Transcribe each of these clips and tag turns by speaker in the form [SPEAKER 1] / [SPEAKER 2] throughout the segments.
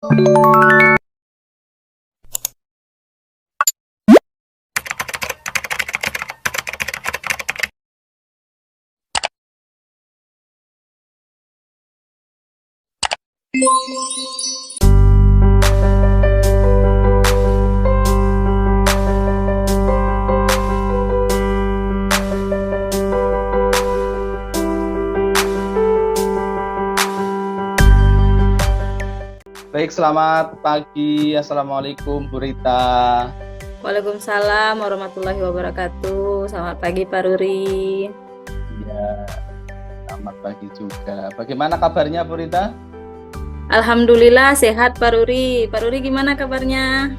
[SPEAKER 1] Baik, selamat pagi. Assalamualaikum, Bu Rita.
[SPEAKER 2] Waalaikumsalam warahmatullahi wabarakatuh. Selamat pagi Pak Ruri.
[SPEAKER 1] Ya, selamat pagi juga. Bagaimana kabarnya, Bu Rita?
[SPEAKER 2] Alhamdulillah sehat Pak Ruri. Pak Ruri gimana kabarnya?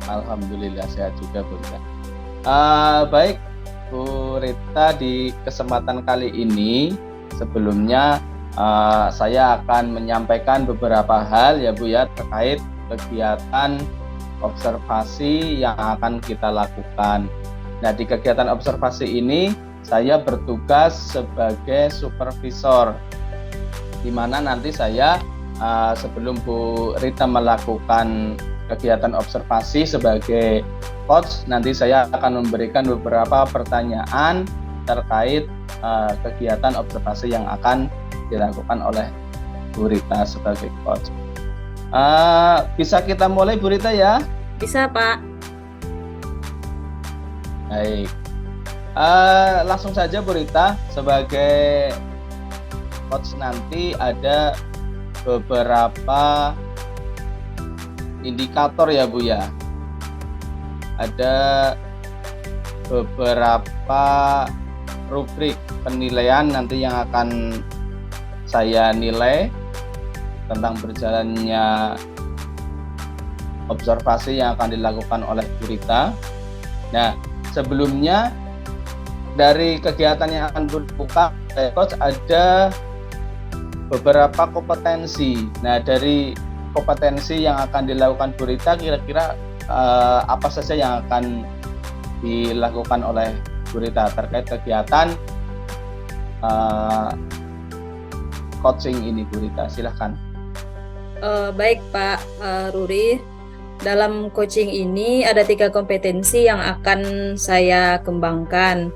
[SPEAKER 1] Alhamdulillah sehat juga, Bu Rita. Baik, Bu Rita, di kesempatan kali ini sebelumnya saya akan menyampaikan beberapa hal ya Bu ya terkait kegiatan observasi yang akan kita lakukan. Nah, di kegiatan observasi ini saya bertugas sebagai supervisor, di mana nanti saya sebelum Bu Rita melakukan kegiatan observasi sebagai coach, nanti saya akan memberikan beberapa pertanyaan terkait kegiatan observasi yang akan dilakukan oleh Bu Rita sebagai coach. Bisa kita mulai, Bu Rita, ya?
[SPEAKER 2] Bisa Pak.
[SPEAKER 1] Baik. Langsung saja, Bu Rita, sebagai coach nanti ada beberapa indikator ya Bu ya. Ada beberapa rubrik penilaian nanti yang akan saya nilai tentang berjalannya observasi yang akan dilakukan oleh Bu Rita. Nah, sebelumnya dari kegiatan yang akan dilakukan coach ada beberapa kompetensi. Nah, dari kompetensi yang akan dilakukan Bu Rita, kira-kira apa saja yang akan dilakukan oleh Bu Rita terkait kegiatan coaching ini, Bu Rita? Silahkan.
[SPEAKER 2] Baik Pak Ruri. Dalam coaching ini ada 3 kompetensi yang akan saya kembangkan.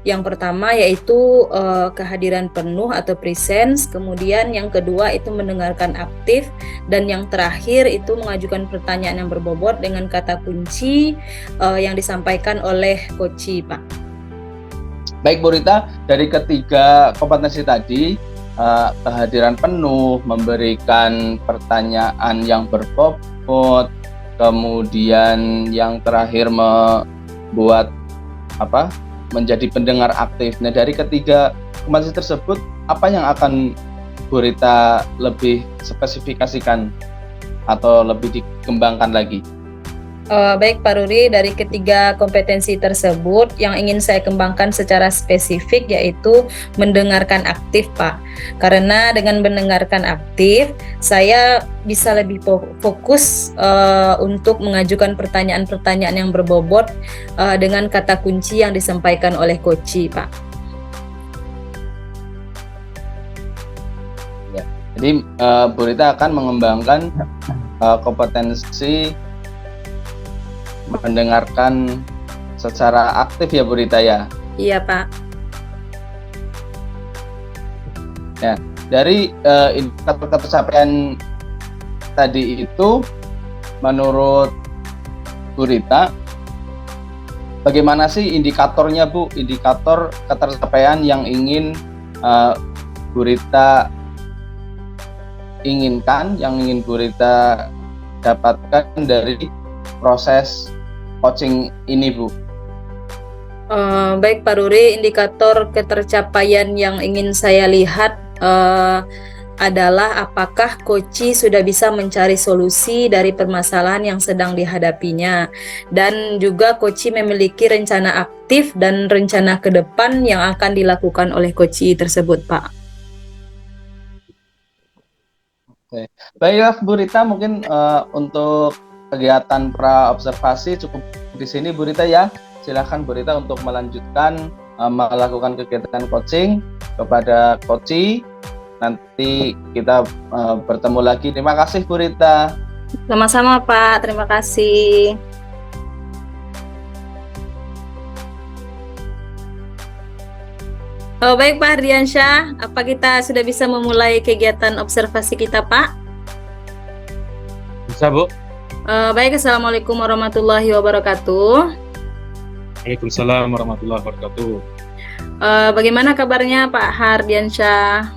[SPEAKER 2] Yang pertama yaitu kehadiran penuh atau presence, kemudian yang kedua itu mendengarkan aktif, dan yang terakhir itu mengajukan pertanyaan yang berbobot dengan kata kunci yang disampaikan oleh coach, Pak.
[SPEAKER 1] Baik Bu Rita, dari ketiga kompetensi tadi, kehadiran penuh, memberikan pertanyaan yang berbobot, kemudian yang terakhir membuat menjadi pendengar aktif. Nah, dari ketiga kompetensi tersebut, apa yang akan Bu Rita lebih spesifikasikan atau lebih dikembangkan lagi?
[SPEAKER 2] Baik Pak Ruri, dari ketiga kompetensi tersebut yang ingin saya kembangkan secara spesifik yaitu mendengarkan aktif, Pak. Karena dengan mendengarkan aktif, saya bisa lebih fokus untuk mengajukan pertanyaan-pertanyaan yang berbobot dengan kata kunci yang disampaikan oleh coach, Pak.
[SPEAKER 1] Ya, jadi Bu Rita akan mengembangkan kompetensi mendengarkan secara aktif ya Bu Rita ya?
[SPEAKER 2] Iya Pak.
[SPEAKER 1] Ya, dari indikator pencapaian tadi itu, menurut Bu Rita, bagaimana sih indikatornya Bu? Indikator ketercapaian yang ingin Bu Rita inginkan, yang ingin Bu Rita dapatkan dari proses coaching ini, Bu?
[SPEAKER 2] Baik Pak Ruri, indikator ketercapaian yang ingin saya lihat adalah apakah coach sudah bisa mencari solusi dari permasalahan yang sedang dihadapinya, dan juga coach memiliki rencana aktif dan rencana ke depan yang akan dilakukan oleh coach tersebut, Pak.
[SPEAKER 1] Oke. Baiklah Bu Rita, mungkin untuk kegiatan pra-observasi cukup di sini Bu Rita ya. Silakan Bu Rita untuk melanjutkan melakukan kegiatan coaching kepada coach nanti kita bertemu lagi. Terima kasih Bu Rita.
[SPEAKER 2] Sama-sama Pak, terima kasih. Oh, baik Pak Hardiansyah, apa kita sudah bisa memulai kegiatan observasi kita Pak?
[SPEAKER 3] Bisa, Bu?
[SPEAKER 2] Baik, Assalamualaikum warahmatullahi wabarakatuh.
[SPEAKER 3] Waalaikumsalam warahmatullahi wabarakatuh.
[SPEAKER 2] Bagaimana kabarnya Pak Hardiansyah?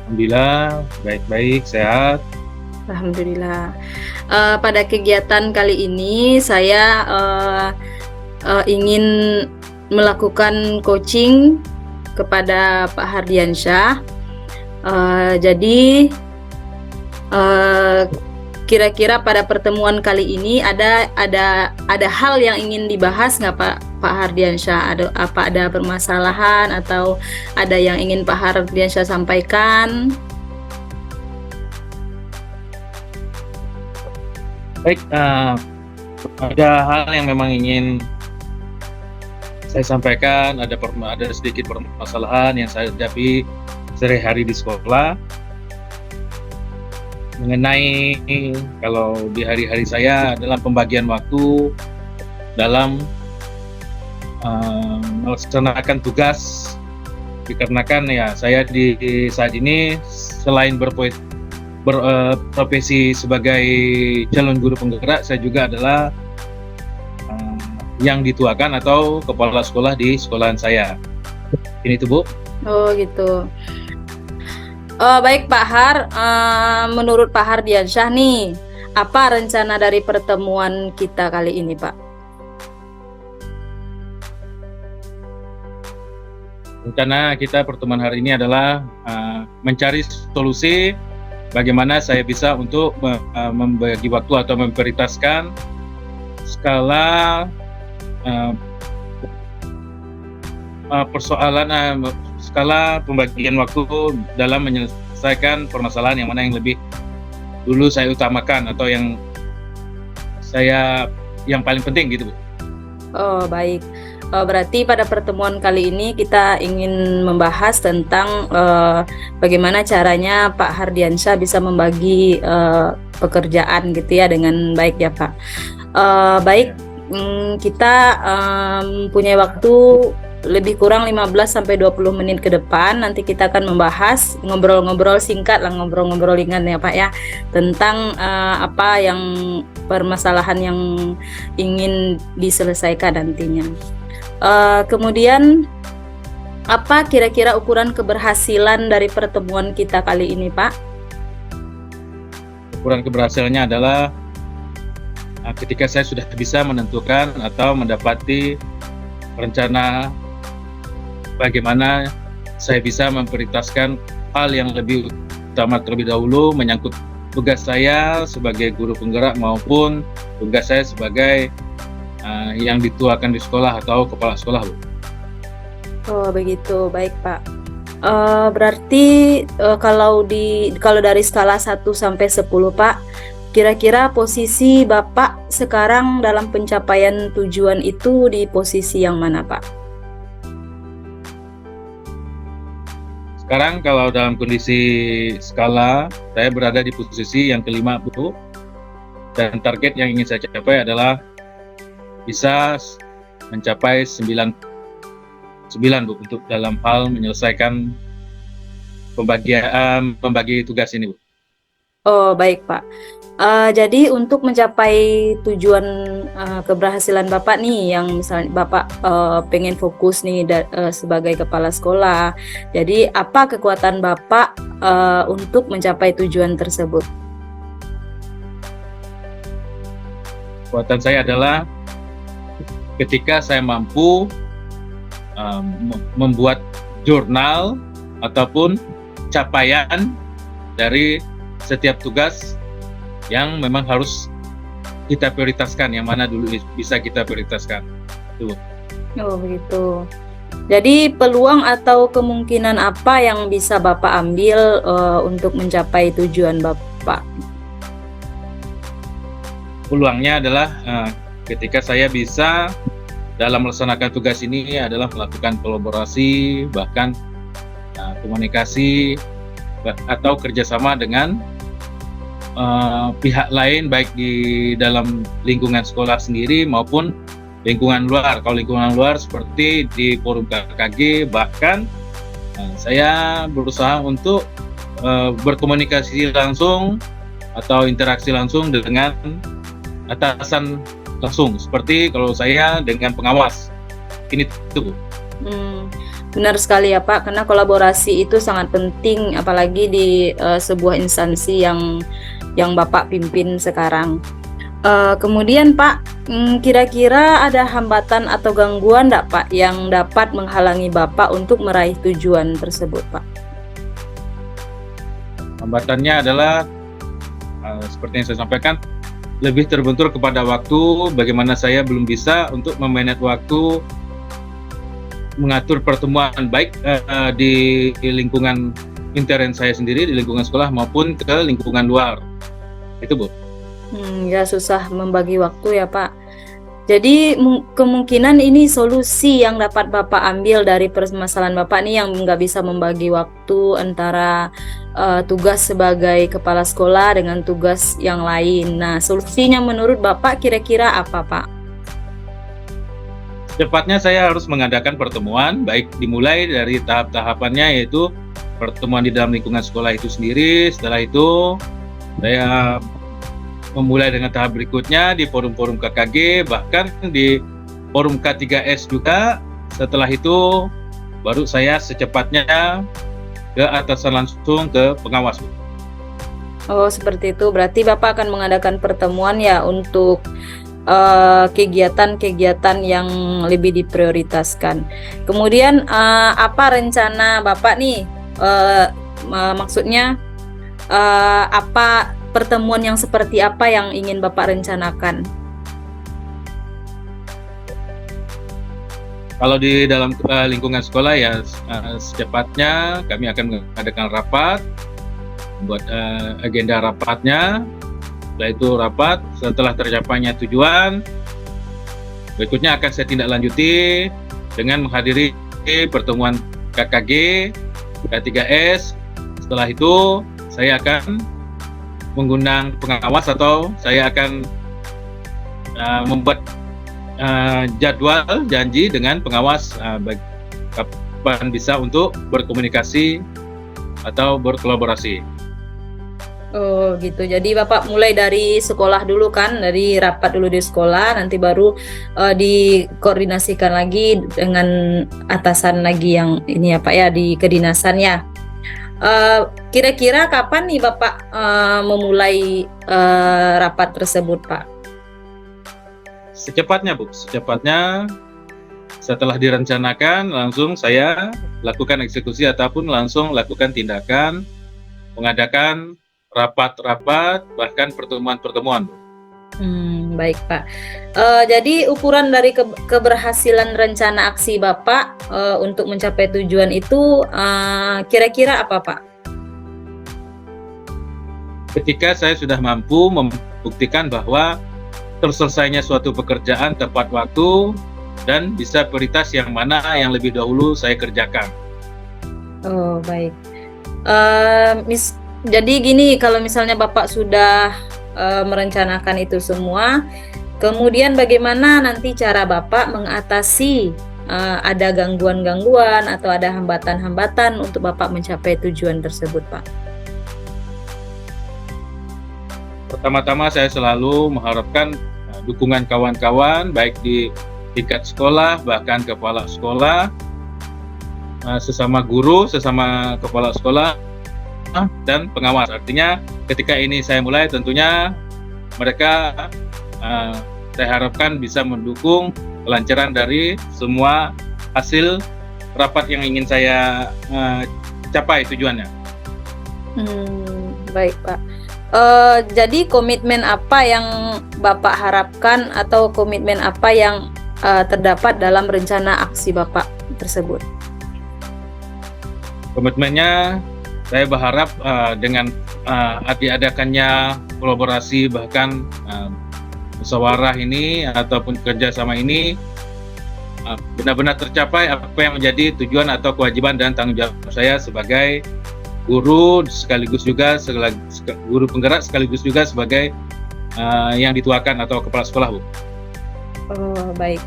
[SPEAKER 3] Alhamdulillah, baik-baik, sehat.
[SPEAKER 2] Alhamdulillah. Pada kegiatan kali ini saya ingin melakukan coaching kepada Pak Hardiansyah. Jadi kira-kira pada pertemuan kali ini ada hal yang ingin dibahas nggak Pak Hardiansyah? Ada permasalahan atau ada yang ingin Pak Hardiansyah sampaikan?
[SPEAKER 3] Baik, ada hal yang memang ingin saya sampaikan, ada sedikit permasalahan yang saya hadapi sehari-hari di sekolah mengenai kalau di hari-hari saya adalah pembagian waktu dalam melaksanakan tugas, dikarenakan ya saya di saat ini selain berprofesi sebagai calon guru penggerak, saya juga adalah yang dituakan atau kepala sekolah di sekolahan saya. Ini tuh Bu.
[SPEAKER 2] Oh gitu. Baik Pak Har, menurut Pak Hardiansyah nih, apa rencana dari pertemuan kita kali ini Pak?
[SPEAKER 3] Rencana kita pertemuan hari ini adalah mencari solusi bagaimana saya bisa untuk membagi waktu atau memprioritaskan skala skala pembagian waktu dalam menyelesaikan permasalahan yang mana yang lebih dulu saya utamakan atau yang paling penting gitu Bu.
[SPEAKER 2] Oh baik. Berarti pada pertemuan kali ini kita ingin membahas tentang bagaimana caranya Pak Hardiansyah bisa membagi pekerjaan gitu ya dengan baik ya Pak. Baik. Kita punya waktu lebih kurang 15-20 menit ke depan. Nanti kita akan membahas ngobrol-ngobrol singkat lah, ngobrol-ngobrol ringan ya Pak ya, tentang apa yang permasalahan yang ingin diselesaikan nantinya. Kemudian apa kira-kira ukuran keberhasilan dari pertemuan kita kali ini Pak?
[SPEAKER 3] Ukuran keberhasilannya adalah ketika saya sudah bisa menentukan atau mendapati rencana bagaimana saya bisa memprioritaskan hal yang lebih utama terlebih dahulu menyangkut tugas saya sebagai guru penggerak maupun tugas saya sebagai yang dituakan di sekolah atau kepala sekolah.
[SPEAKER 2] Oh begitu, baik Pak. Berarti kalau dari skala 1 sampai 10 Pak, kira-kira posisi Bapak sekarang dalam pencapaian tujuan itu di posisi yang mana, Pak?
[SPEAKER 3] Sekarang kalau dalam kondisi skala, saya berada di posisi yang kelima, Bu. Dan target yang ingin saya capai adalah bisa mencapai 9, Bu, untuk dalam hal menyelesaikan pembagi tugas ini, Bu.
[SPEAKER 2] Oh, baik, Pak. Jadi untuk mencapai tujuan keberhasilan Bapak nih, yang misalnya Bapak pengen fokus nih sebagai kepala sekolah. Jadi apa kekuatan Bapak untuk mencapai tujuan tersebut?
[SPEAKER 3] Kekuatan saya adalah ketika saya mampu membuat jurnal ataupun capaian dari setiap tugas yang memang harus kita prioritaskan, yang mana dulu bisa kita prioritaskan. Tuh.
[SPEAKER 2] Oh begitu. Jadi peluang atau kemungkinan apa yang bisa Bapak ambil untuk mencapai tujuan Bapak?
[SPEAKER 3] Peluangnya adalah ketika saya bisa dalam melaksanakan tugas ini adalah melakukan kolaborasi, bahkan komunikasi atau kerjasama dengan pihak lain, baik di dalam lingkungan sekolah sendiri maupun lingkungan luar. Kalau lingkungan luar seperti di forum KKG, bahkan saya berusaha untuk berkomunikasi langsung atau interaksi langsung dengan atasan langsung, seperti kalau saya dengan pengawas. Ini tuh.
[SPEAKER 2] Benar sekali ya Pak, karena kolaborasi itu sangat penting, apalagi di sebuah instansi yang Bapak pimpin sekarang. Kemudian Pak, kira-kira ada hambatan atau gangguan enggak Pak yang dapat menghalangi Bapak untuk meraih tujuan tersebut Pak?
[SPEAKER 3] Hambatannya adalah seperti yang saya sampaikan, lebih terbentur kepada waktu, bagaimana saya belum bisa untuk memanage waktu, mengatur pertemuan baik di lingkungan intern saya sendiri, di lingkungan sekolah maupun ke lingkungan luar. Itu Bu.
[SPEAKER 2] Ya susah membagi waktu ya Pak. Jadi kemungkinan ini solusi yang dapat Bapak ambil dari permasalahan Bapak nih yang nggak bisa membagi waktu antara tugas sebagai kepala sekolah dengan tugas yang lain. Nah, solusinya menurut Bapak kira-kira apa Pak?
[SPEAKER 3] Secepatnya saya harus mengadakan pertemuan, baik dimulai dari tahap-tahapannya, yaitu pertemuan di dalam lingkungan sekolah itu sendiri. Setelah itu saya memulai dengan tahap berikutnya di forum-forum KKG, bahkan di forum K3S juga. Setelah itu baru saya secepatnya ke atasan langsung, ke pengawas.
[SPEAKER 2] Oh seperti itu, berarti Bapak akan mengadakan pertemuan ya untuk kegiatan-kegiatan yang lebih diprioritaskan. Kemudian apa rencana Bapak nih? Maksudnya apa pertemuan yang seperti apa yang ingin Bapak rencanakan?
[SPEAKER 3] Kalau di dalam lingkungan sekolah ya secepatnya kami akan mengadakan rapat, buat agenda rapatnya. Setelah itu rapat, setelah tercapainya tujuan, berikutnya akan saya tindak lanjuti dengan menghadiri pertemuan KKG, K3S. Setelah itu saya akan mengundang pengawas atau saya akan membuat jadwal janji dengan pengawas kapan bisa untuk berkomunikasi atau berkolaborasi.
[SPEAKER 2] Oh gitu, jadi Bapak mulai dari sekolah dulu kan, dari rapat dulu di sekolah, nanti baru dikoordinasikan lagi dengan atasan lagi yang ini ya Pak ya, di kedinasan ya. Kira-kira kapan nih Bapak memulai rapat tersebut Pak?
[SPEAKER 3] Secepatnya Bu, secepatnya setelah direncanakan langsung saya lakukan eksekusi ataupun langsung lakukan tindakan, mengadakan rapat-rapat bahkan pertemuan-pertemuan.
[SPEAKER 2] Baik Pak. Jadi ukuran dari keberhasilan rencana aksi Bapak untuk mencapai tujuan itu kira-kira apa Pak?
[SPEAKER 3] Ketika saya sudah mampu membuktikan bahwa terselesainya suatu pekerjaan tepat waktu dan bisa prioritas yang mana yang lebih dahulu saya kerjakan.
[SPEAKER 2] Oh baik. Jadi gini, kalau misalnya Bapak sudah merencanakan itu semua, kemudian bagaimana nanti cara Bapak mengatasi ada gangguan-gangguan atau ada hambatan-hambatan untuk Bapak mencapai tujuan tersebut Pak?
[SPEAKER 3] Pertama-tama saya selalu mengharapkan dukungan kawan-kawan baik di tingkat sekolah bahkan kepala sekolah, sesama guru, sesama kepala sekolah dan pengawas. Artinya ketika ini saya mulai, tentunya mereka saya harapkan bisa mendukung kelancaran dari semua hasil rapat yang ingin saya capai tujuannya.
[SPEAKER 2] Baik Pak. Jadi komitmen apa yang Bapak harapkan atau komitmen apa yang terdapat dalam rencana aksi Bapak tersebut?
[SPEAKER 3] Komitmennya saya berharap dengan diadakannya kolaborasi bahkan musyawarah ini ataupun kerjasama ini benar-benar tercapai apa yang menjadi tujuan atau kewajiban dan tanggung jawab saya sebagai guru sekaligus juga guru penggerak sekaligus juga sebagai yang dituakan atau kepala sekolah, Bu.
[SPEAKER 2] Oh, baik.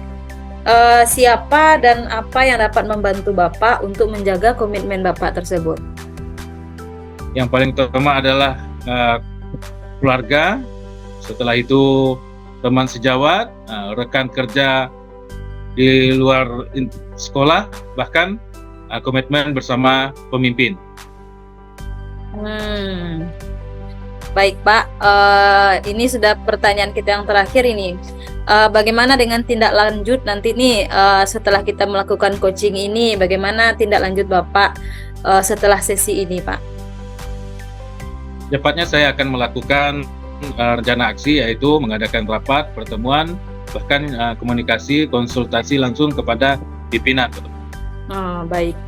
[SPEAKER 2] Siapa dan apa yang dapat membantu Bapak untuk menjaga komitmen Bapak tersebut?
[SPEAKER 3] Yang paling utama adalah keluarga, setelah itu teman sejawat, rekan kerja di luar sekolah, bahkan komitmen bersama pemimpin.
[SPEAKER 2] Baik Pak, ini sudah pertanyaan kita yang terakhir ini. Bagaimana dengan tindak lanjut nanti nih setelah kita melakukan coaching ini? Bagaimana tindak lanjut Bapak setelah sesi ini, Pak?
[SPEAKER 3] Cepatnya saya akan melakukan rencana aksi, yaitu mengadakan rapat, pertemuan, bahkan komunikasi, konsultasi langsung kepada pimpinan.
[SPEAKER 2] Baik.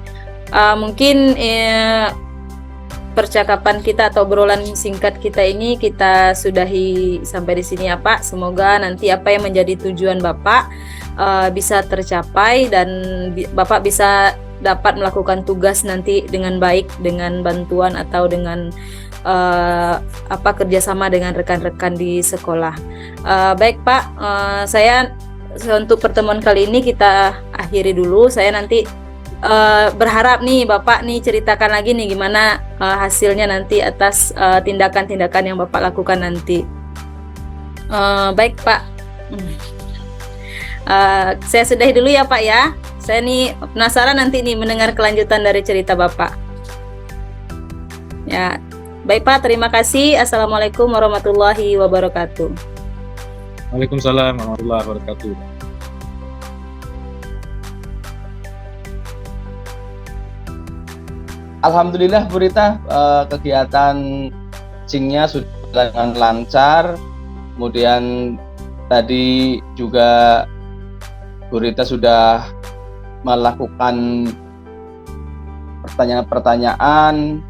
[SPEAKER 2] Mungkin percakapan kita atau obrolan singkat kita ini kita sudahi sampai di sini ya Pak. Semoga nanti apa yang menjadi tujuan Bapak bisa tercapai dan Bapak bisa dapat melakukan tugas nanti dengan baik, dengan bantuan atau dengan kerjasama dengan rekan-rekan di sekolah. Baik Pak, saya untuk pertemuan kali ini kita akhiri dulu. Saya nanti berharap nih Bapak nih ceritakan lagi nih gimana hasilnya nanti atas tindakan-tindakan yang Bapak lakukan nanti. Baik Pak, saya sudahi dulu ya Pak ya. Saya nih penasaran nanti nih mendengar kelanjutan dari cerita Bapak. Ya, baik Pak, terima kasih. Assalamualaikum warahmatullahi wabarakatuh.
[SPEAKER 3] Waalaikumsalam warahmatullahi wabarakatuh.
[SPEAKER 1] Alhamdulillah Bu Rita, kegiatan coachingnya sudah dengan lancar. Kemudian tadi juga Bu Rita sudah melakukan pertanyaan-pertanyaan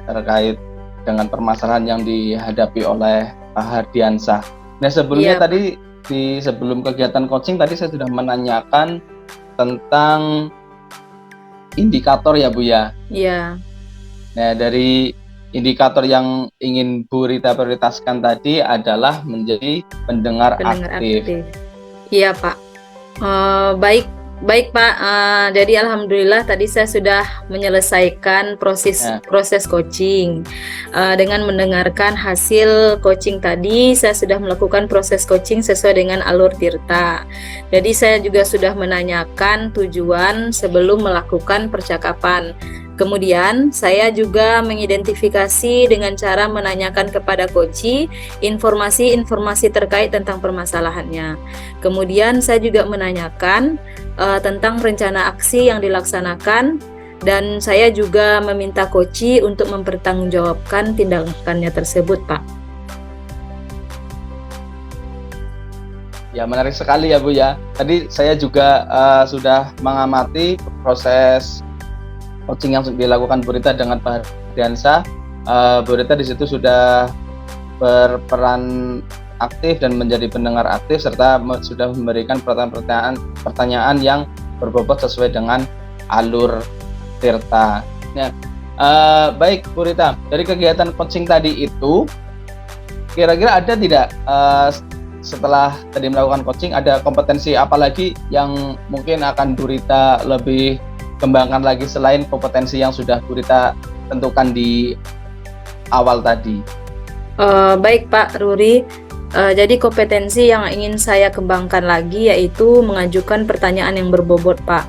[SPEAKER 1] terkait dengan permasalahan yang dihadapi oleh Pak Hardiansah. Nah sebelumnya tadi sebelum kegiatan coaching tadi saya sudah menanyakan tentang indikator ya Bu ya.
[SPEAKER 2] Iya.
[SPEAKER 1] Nah dari indikator yang ingin Bu Rita prioritaskan tadi adalah menjadi pendengar aktif.
[SPEAKER 2] Iya Pak. Baik Pak. Jadi alhamdulillah tadi saya sudah menyelesaikan proses coaching. Dengan mendengarkan hasil coaching tadi, saya sudah melakukan proses coaching sesuai dengan alur Tirta. Jadi saya juga sudah menanyakan tujuan sebelum melakukan percakapan. Kemudian saya juga mengidentifikasi dengan cara menanyakan kepada coach informasi-informasi terkait tentang permasalahannya. Kemudian saya juga menanyakan tentang rencana aksi yang dilaksanakan dan saya juga meminta coach untuk mempertanggungjawabkan tindakannya tersebut, Pak.
[SPEAKER 1] Ya menarik sekali ya Bu ya. Tadi saya juga sudah mengamati proses coaching yang dilakukan Bu Rita dengan Pak Hardiansah. Bu Rita di situ sudah berperan aktif dan menjadi pendengar aktif serta sudah memberikan pertanyaan yang berbobot sesuai dengan alur Tirta. Ya, baik Bu Rita, dari kegiatan coaching tadi itu kira-kira ada tidak setelah tadi melakukan coaching ada kompetensi apa lagi yang mungkin akan Bu Rita lebih kembangkan lagi selain kompetensi yang sudah Bu Rita tentukan di awal tadi?
[SPEAKER 2] Baik Pak Ruri, jadi kompetensi yang ingin saya kembangkan lagi yaitu mengajukan pertanyaan yang berbobot Pak.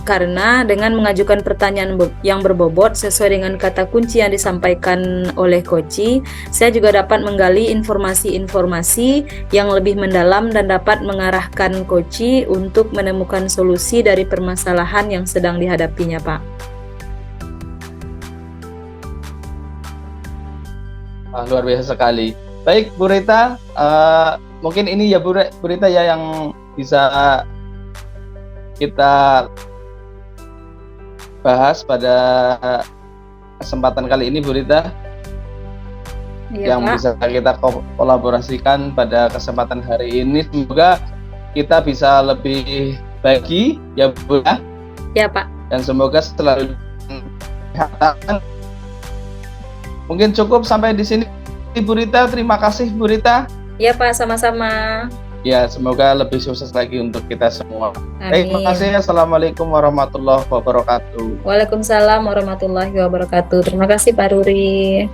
[SPEAKER 2] Karena dengan mengajukan pertanyaan yang berbobot sesuai dengan kata kunci yang disampaikan oleh coach, saya juga dapat menggali informasi-informasi yang lebih mendalam dan dapat mengarahkan coach untuk menemukan solusi dari permasalahan yang sedang dihadapinya Pak.
[SPEAKER 1] Luar biasa sekali. Baik Bu Rita, mungkin ini ya Bu Rita ya yang bisa kita bahas pada kesempatan kali ini Bu Rita.
[SPEAKER 2] Iya,
[SPEAKER 1] yang
[SPEAKER 2] Pak.
[SPEAKER 1] bisa kita kolaborasikan pada kesempatan hari ini. Semoga kita bisa lebih baik ya Bu ya.
[SPEAKER 2] Ya Pak.
[SPEAKER 1] Dan semoga selalu kesehatan Mungkin cukup sampai di sini Bu Rita. Terima kasih Bu Rita.
[SPEAKER 2] Ya Pak, sama-sama.
[SPEAKER 1] Ya, semoga lebih sukses lagi untuk kita semua.
[SPEAKER 2] Amin.
[SPEAKER 1] Terima kasih. Assalamualaikum warahmatullahi wabarakatuh.
[SPEAKER 2] Waalaikumsalam warahmatullahi wabarakatuh. Terima kasih Pak Ruri.